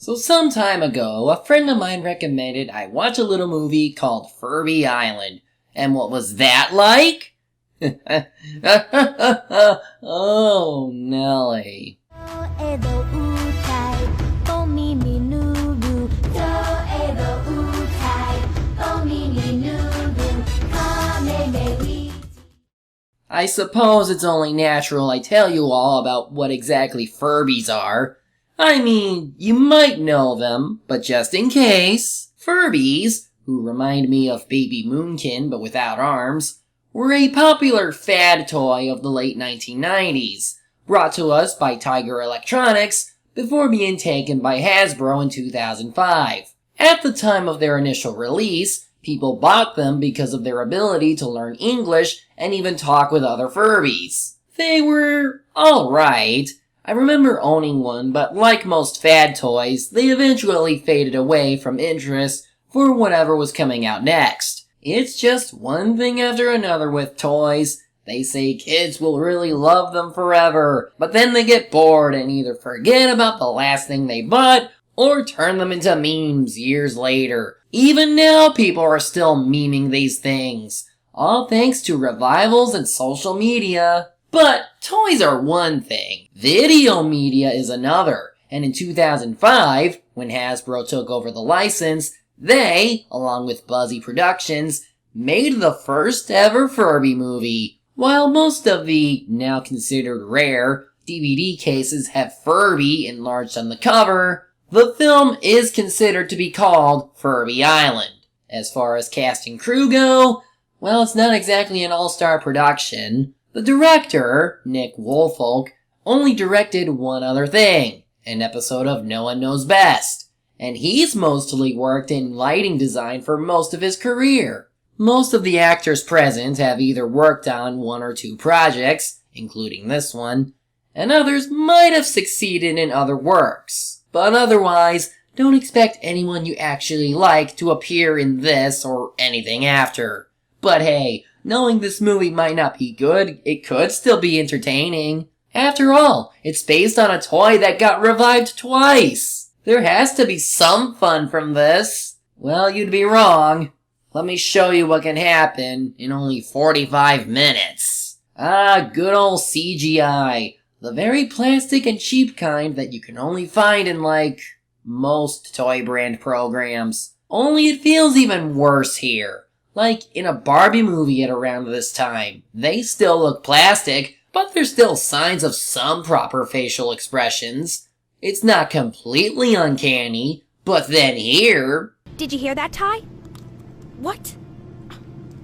So some time ago, a friend of mine recommended I watch a little movie called Furby Island. And what was that like? Oh, Nelly. I suppose it's only natural I tell you all about what exactly Furbies are. I mean, you might know them, but just in case, Furbies, who remind me of Baby Moonkin but without arms, were a popular fad toy of the late 1990s, brought to us by Tiger Electronics before being taken by Hasbro in 2005. At the time of their initial release, people bought them because of their ability to learn English and even talk with other Furbies. They were alright. I remember owning one, but like most fad toys, they eventually faded away from interest for whatever was coming out next. It's just one thing after another with toys. They say kids will really love them forever, but then they get bored and either forget about the last thing they bought or turn them into memes years later. Even now, people are still memeing these things, all thanks to revivals and social media. But toys are one thing, video media is another, and in 2005, when Hasbro took over the license, they, along with Buzzy Productions, made the first ever Furby movie. While most of the, now considered rare, DVD cases have Furby enlarged on the cover, the film is considered to be called Furby Island. As far as cast and crew go, well, it's not exactly an all-star production. The director, Nick Woolfolk, only directed one other thing, an episode of No One Knows Best, and he's mostly worked in lighting design for most of his career. Most of the actors present have either worked on one or two projects, including this one, and others might have succeeded in other works. But otherwise, don't expect anyone you actually like to appear in this or anything after. But hey, knowing this movie might not be good, it could still be entertaining. After all, it's based on a toy that got revived twice. There has to be some fun from this. Well, you'd be wrong. Let me show you what can happen in only 45 minutes. Ah, good old CGI. The very plastic and cheap kind that you can only find in, like, most toy brand programs. Only it feels even worse here. Like in a Barbie movie at around this time. They still look plastic, but there's still signs of some proper facial expressions. It's not completely uncanny, but then here... Did you hear that, Ty? What?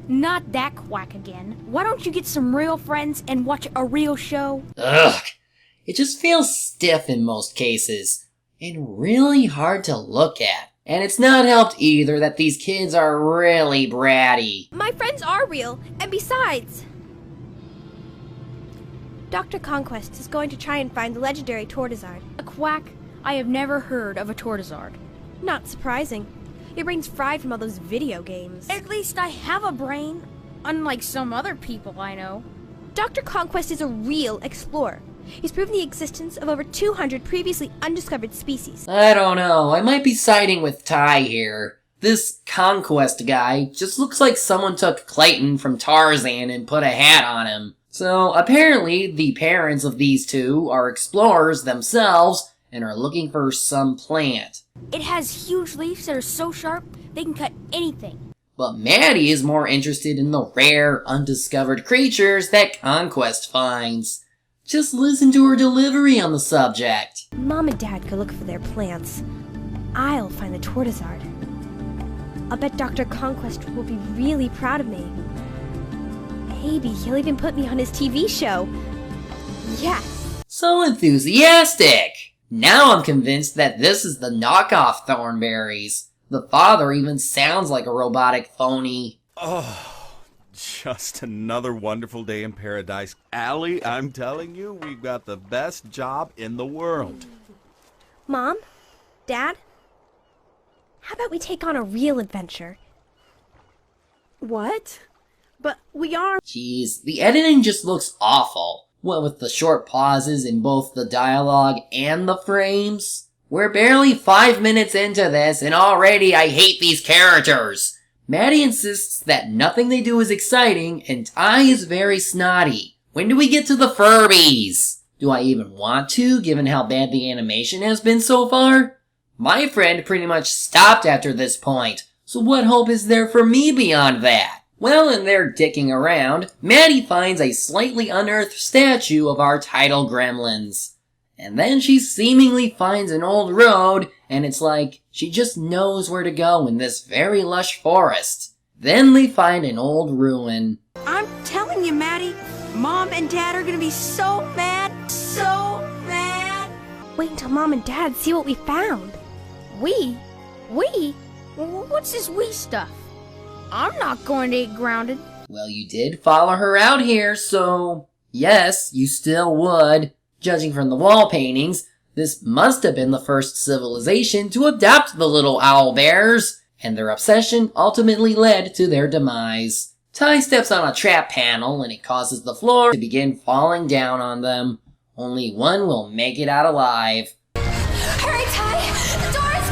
Not that quack again. Why don't you get some real friends and watch a real show? Ugh. It just feels stiff in most cases, and really hard to look at. And it's not helped either that these kids are really bratty. My friends are real, and besides... Dr. Conquest is going to try and find the legendary Tortizard. A quack? I have never heard of a Tortizard. Not surprising. Your brain's fried from all those video games. At least I have a brain, unlike some other people I know. Dr. Conquest is a real explorer. He's proven the existence of over 200 previously undiscovered species. I don't know, I might be siding with Ty here. This Conquest guy just looks like someone took Clayton from Tarzan and put a hat on him. So apparently the parents of these two are explorers themselves and are looking for some plant. It has huge leaves that are so sharp they can cut anything. But Maddie is more interested in the rare, undiscovered creatures that Conquest finds. Just listen to her delivery on the subject. Mom and Dad go look for their plants. I'll find the Tortizard. I'll bet Dr. Conquest will be really proud of me. Maybe he'll even put me on his TV show. Yes! So enthusiastic! Now I'm convinced that this is the knockoff Thornberries. The father even sounds like a robotic phony. Oh, just another wonderful day in paradise. Allie, I'm telling you, we've got the best job in the world. Mom? Dad? How about we take on a real adventure? What? But we are... Jeez, the editing just looks awful. What with the short pauses in both the dialogue and the frames. We're barely 5 minutes into this, and already I hate these characters. Maddie insists that nothing they do is exciting, and Ty is very snotty. When do we get to the Furbies? Do I even want to, given how bad the animation has been so far? My friend pretty much stopped after this point, so what hope is there for me beyond that? Well, in their dicking around, Maddie finds a slightly unearthed statue of our title gremlins. And then she seemingly finds an old road, and it's like she just knows where to go in this very lush forest. Then they find an old ruin. I'm telling you, Maddie, Mom and Dad are gonna be so mad. So mad. Wait until Mom and Dad see what we found. We? What's this we stuff? I'm not going to get grounded. Well, you did follow her out here, so yes, you still would. Judging from the wall paintings, this must have been the first civilization to adopt the little owl bears, and their obsession ultimately led to their demise. Ty steps on a trap panel and it causes the floor to begin falling down on them. Only one will make it out alive. Hurry, Ty! The door is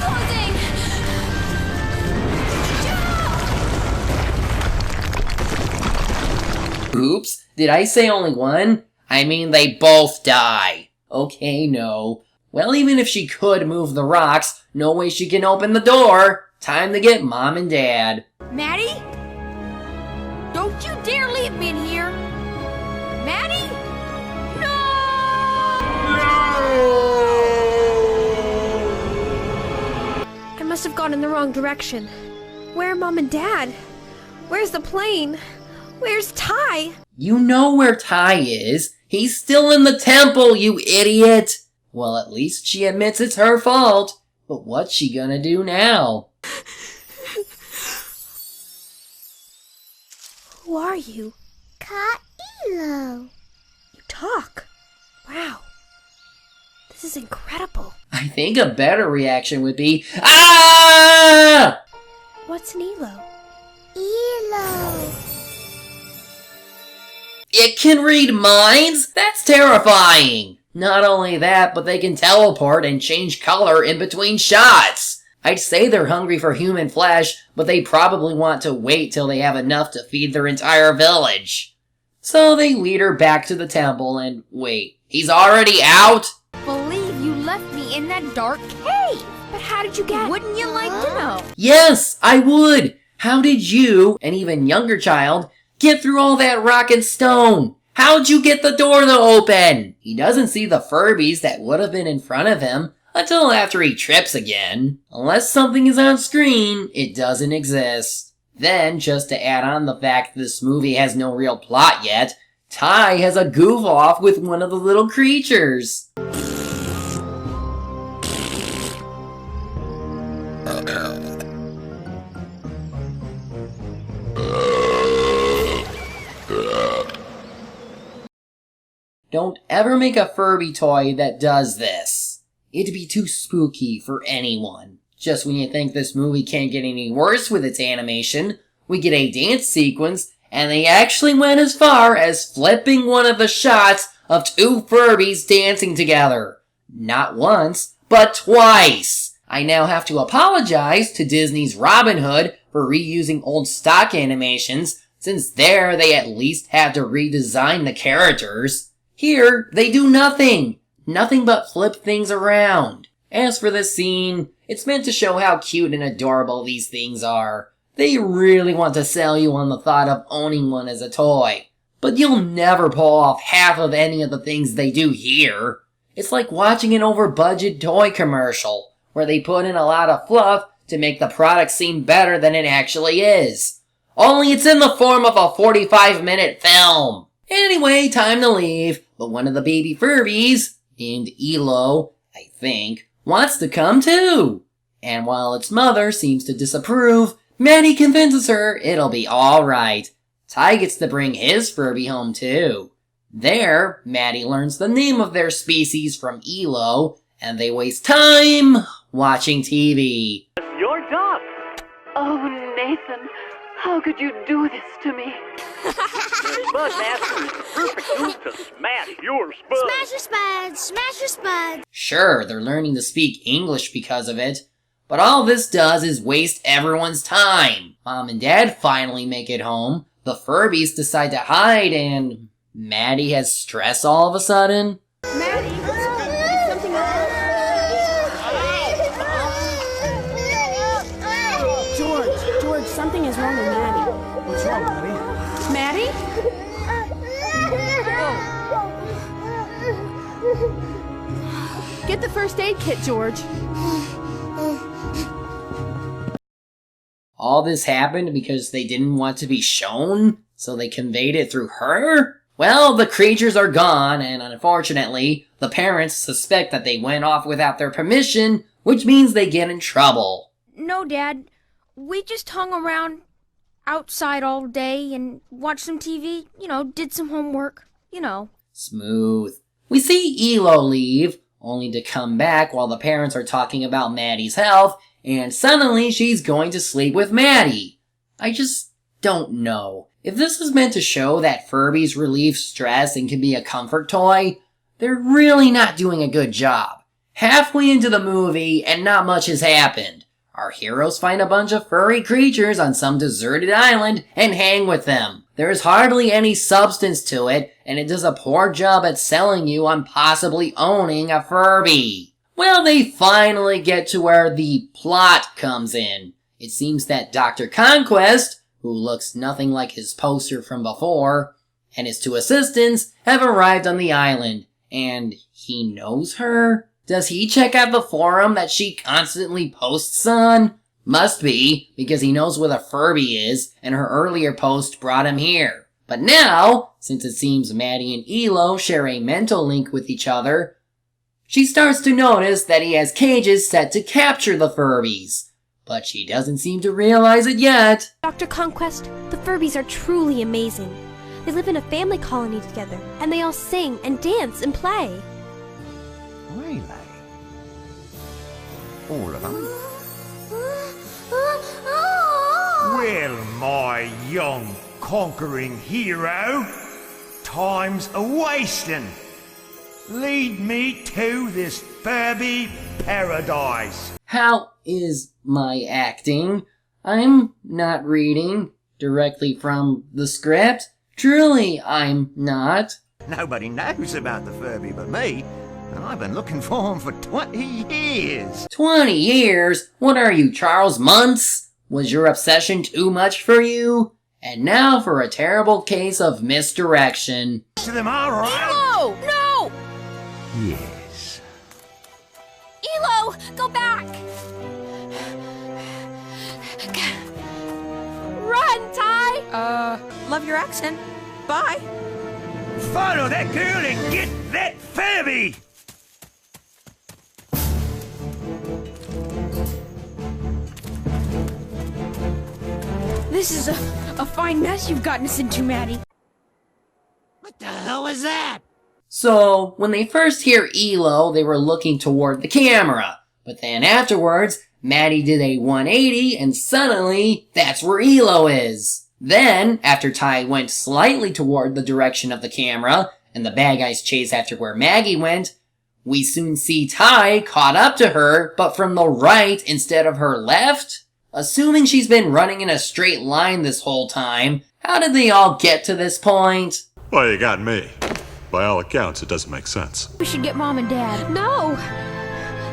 closing! Oops, did I say only one? I mean, they both die. Okay, no. Well, even if she could move the rocks, no way she can open the door. Time to get Mom and Dad. Maddie? Don't you dare leave me in here! Maddie? No! I must have gone in the wrong direction. Where are Mom and Dad? Where's the plane? Where's Ty? You know where Ty is. He's still in the temple, you idiot! Well, at least she admits it's her fault. But what's she gonna do now? Who are you? Ka-elo. You talk. Wow. This is incredible. I think a better reaction would be, ah! What's an elo? Elo. It can read minds? That's terrifying! Not only that, but they can teleport and change color in between shots. I'd say they're hungry for human flesh, but they probably want to wait till they have enough to feed their entire village. So they lead her back to the temple and wait, he's already out? Believe you left me in that dark cave. But how did you get... Wouldn't you like to know? Yes, I would! How did you, an even younger child, get through all that rock and stone? How'd you get the door to open? He doesn't see the Furbies that would have been in front of him until after he trips again. Unless something is on screen, it doesn't exist. Then, just to add on the fact this movie has no real plot yet, Ty has a goof off with one of the little creatures. Don't ever make a Furby toy that does this. It'd be too spooky for anyone. Just when you think this movie can't get any worse with its animation, we get a dance sequence, and they actually went as far as flipping one of the shots of two Furbies dancing together. Not once, but twice. I now have to apologize to Disney's Robin Hood for reusing old stock animations, since there they at least had to redesign the characters. Here, they do nothing. Nothing but flip things around. As for this scene, it's meant to show how cute and adorable these things are. They really want to sell you on the thought of owning one as a toy. But you'll never pull off half of any of the things they do here. It's like watching an over-budget toy commercial, where they put in a lot of fluff to make the product seem better than it actually is. Only it's in the form of a 45-minute film. Anyway, time to leave, but one of the baby Furbies, named Elo, I think, wants to come too. And while its mother seems to disapprove, Maddie convinces her it'll be alright. Ty gets to bring his Furby home too. There, Maddie learns the name of their species from Elo, and they waste time watching TV. Your job. Oh, Nathan, How could you do this to me? Spudmaster is the perfect tool to smash your spuds. Smash your spuds! Smash your spuds! Sure, they're learning to speak English because of it, but all this does is waste everyone's time. Mom and Dad finally make it home, the Furbies decide to hide, and Maddie has stress all of a sudden. Maddie, something George, something is wrong with Maddie. What's wrong, Maddie? Maddie? Get the first aid kit, George. All this happened because they didn't want to be shown, so they conveyed it through her? Well, the creatures are gone, and unfortunately, the parents suspect that they went off without their permission, which means they get in trouble. No, Dad. We just hung around outside all day and watched some TV, did some homework, Smooth. We see Elo leave, only to come back while the parents are talking about Maddie's health, and suddenly she's going to sleep with Maddie. I just don't know. If this is meant to show that Furbies relieve stress and can be a comfort toy, they're really not doing a good job. Halfway into the movie and not much has happened. Our heroes find a bunch of furry creatures on some deserted island and hang with them. There is hardly any substance to it, and it does a poor job at selling you on possibly owning a Furby. Well, they finally get to where the plot comes in. It seems that Dr. Conquest, who looks nothing like his poster from before, and his two assistants have arrived on the island, and he knows her? Does he check out the forum that she constantly posts on? Must be, because he knows where the Furby is, and her earlier post brought him here. But now, since it seems Maddie and Elo share a mental link with each other, she starts to notice that he has cages set to capture the Furbies. But she doesn't seem to realize it yet. Dr. Conquest, the Furbies are truly amazing. They live in a family colony together, and they all sing and dance and play. Really? All of them? Well, my young conquering hero, time's a-wasting. Lead me to this Furby paradise. How is my acting? I'm not reading directly from the script. Truly, I'm not. Nobody knows about the Furby but me, and I've been looking for him for 20 years. 20 years? What are you, Charles Muntz? Was your obsession too much for you? And now for a terrible case of misdirection. To them, all right? Elo! No! Yes. Elo, go back! Run, Ty! Love your accent. Bye. Follow that girl and get that Furby! This is a fine mess you've gotten us into, Maddie. What the hell was that? So, when they first hear Elo, they were looking toward the camera. But then afterwards, Maddie did a 180 and suddenly, that's where Elo is. Then, after Ty went slightly toward the direction of the camera, and the bad guys chase after where Maggie went, we soon see Ty caught up to her, but from the right instead of her left? Assuming she's been running in a straight line this whole time, how did they all get to this point? Well, you got me. By all accounts, it doesn't make sense. We should get Mom and Dad. No!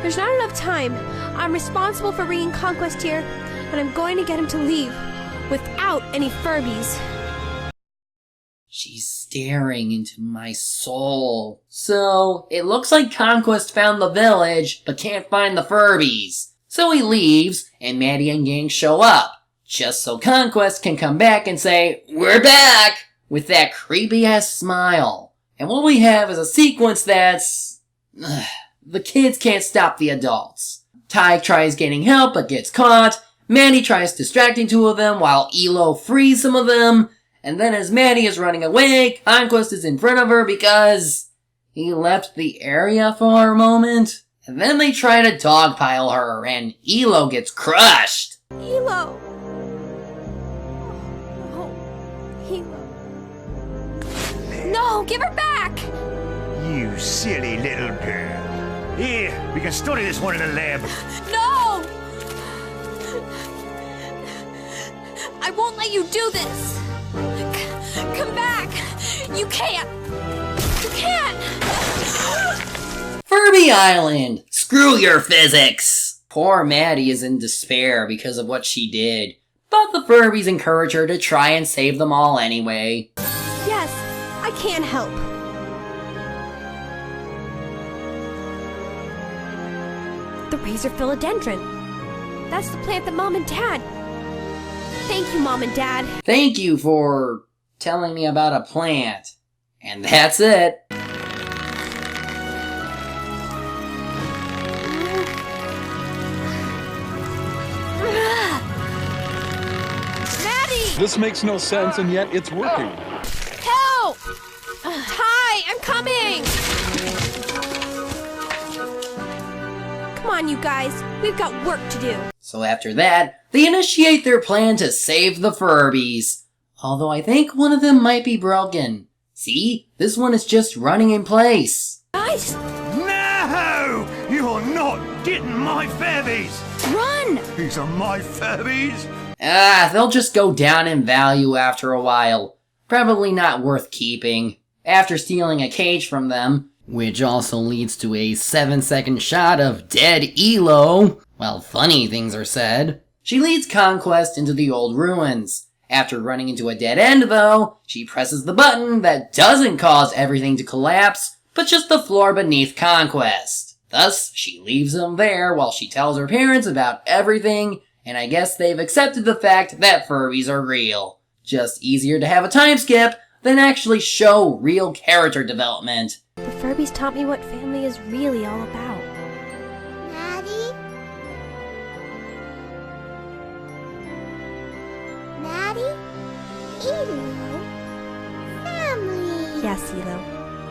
There's not enough time. I'm responsible for bringing Conquest here, and I'm going to get him to leave without any Furbies. She's staring into my soul. So, it looks like Conquest found the village, but can't find the Furbies. So he leaves, and Maddie and gang show up, just so Conquest can come back and say, "We're back!" with that creepy-ass smile. And what we have is a sequence that's... the kids can't stop the adults. Ty tries getting help but gets caught, Maddie tries distracting two of them while Elo frees some of them, and then as Maddie is running away, Conquest is in front of her because he left the area for a moment. And then they try to dogpile her, and Elo gets crushed. Elo! No, give her back! You silly little girl. Here, we can study this one in the lab. No! I won't let you do this! Come back! You can't! You can't! Furby Island! Screw your physics! Poor Maddie is in despair because of what she did, but the Furbies encourage her to try and save them all anyway. Yes, I can help. The razor philodendron. That's the plant that Mom and Dad. Thank you, Mom and Dad. Thank you for telling me about a plant. And that's it. Maddie! This makes no sense, and yet it's working. Help! Hi, I'm coming! Come on, you guys. We've got work to do. So after that, they initiate their plan to save the Furbies. Although I think one of them might be broken. See? This one is just running in place. Guys! No! You're not getting my Furbies! Run! These are my Furbies! They'll just go down in value after a while. Probably not worth keeping. After stealing a cage from them, which also leads to a 7-second shot of dead Elo, while funny things are said, she leads Conquest into the old ruins. After running into a dead end, though, she presses the button that doesn't cause everything to collapse, but just the floor beneath Conquest. Thus, she leaves them there while she tells her parents about everything, and I guess they've accepted the fact that Furbies are real. Just easier to have a time skip than actually show real character development. The Furbies taught me what family is really all about. Maddie? Maddie? Elo? Family. Yes, Elo.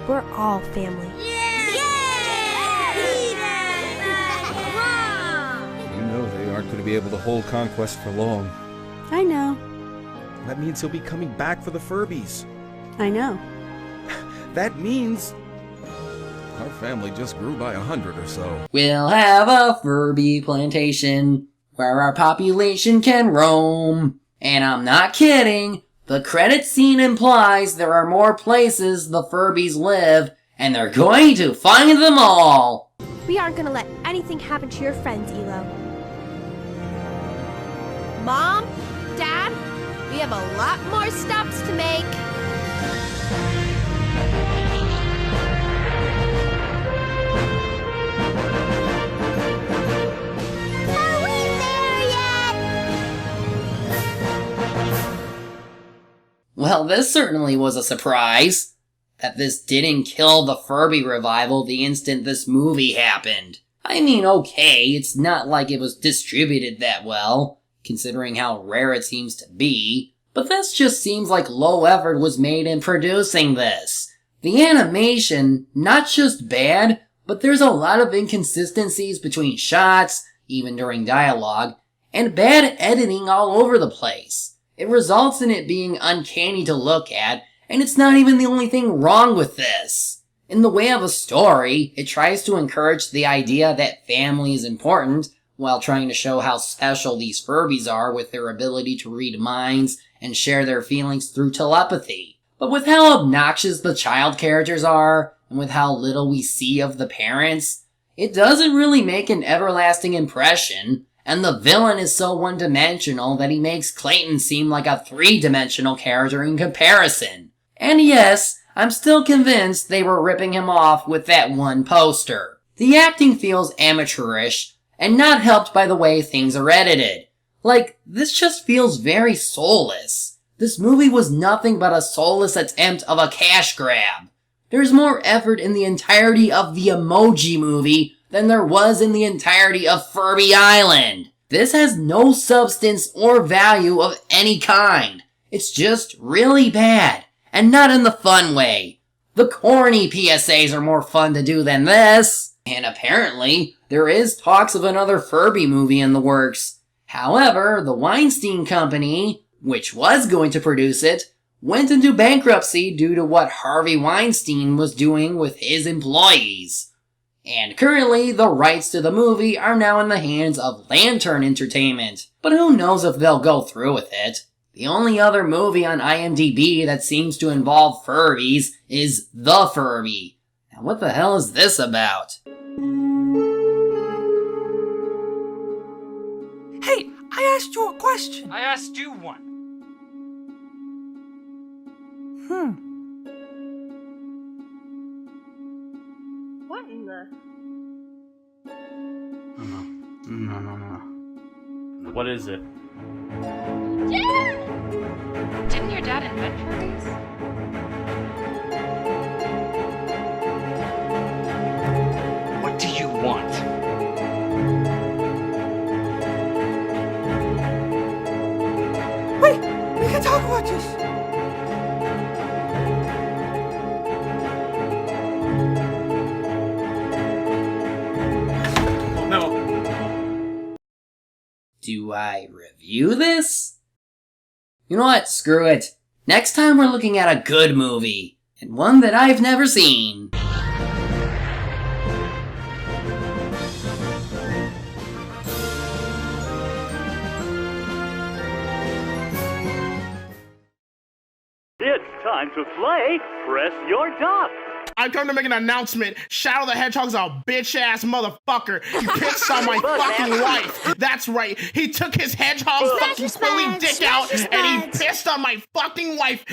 We're all family. You know they aren't going to be able to hold Conquest for long. I know. That means he'll be coming back for the Furbies. I know. That means our family just grew by 100 or so. We'll have a Furby plantation where our population can roam. And I'm not kidding. The credit scene implies there are more places the Furbies live, and they're going to find them all. We aren't gonna let anything happen to your friends, Elo. Mom? Dad? We have a lot more stops to make. Are we there yet? Well, this certainly was a surprise. That this didn't kill the Furby revival the instant this movie happened. I mean, okay, it's not like it was distributed that well, considering how rare it seems to be, but this just seems like low effort was made in producing this. The animation, not just bad, but there's a lot of inconsistencies between shots, even during dialogue, and bad editing all over the place. It results in it being uncanny to look at, and it's not even the only thing wrong with this. In the way of a story, it tries to encourage the idea that family is important, while trying to show how special these Furbies are with their ability to read minds and share their feelings through telepathy. But with how obnoxious the child characters are, and with how little we see of the parents, it doesn't really make an everlasting impression, and the villain is so one-dimensional that he makes Clayton seem like a 3-dimensional character in comparison. And yes, I'm still convinced they were ripping him off with that one poster. The acting feels amateurish, and not helped by the way things are edited. Like, this just feels very soulless. This movie was nothing but a soulless attempt of a cash grab. There's more effort in the entirety of the Emoji Movie than there was in the entirety of Furby Island. This has no substance or value of any kind. It's just really bad, and not in the fun way. The corny PSAs are more fun to do than this. And apparently, there is talks of another Furby movie in the works. However, the Weinstein Company, which was going to produce it, went into bankruptcy due to what Harvey Weinstein was doing with his employees. And currently, the rights to the movie are now in the hands of Lantern Entertainment, but who knows if they'll go through with it. The only other movie on IMDb that seems to involve Furbies is The Furby. Now what the hell is this about? Hey, I asked you a question. I asked you one. What in the... No. What is it? Dad! Didn't your dad invent furries? What do you want? Wait, we can talk about this. Do I review this? You know what? Screw it. Next time we're looking at a good movie, and one that I've never seen. It's time to play Press Your Dot. I come to make an announcement. Shadow the Hedgehog's a bitch-ass motherfucker. He pissed on my fucking wife. That's right. He took his hedgehog's fucking spilling dick out and he pissed on my fucking wife.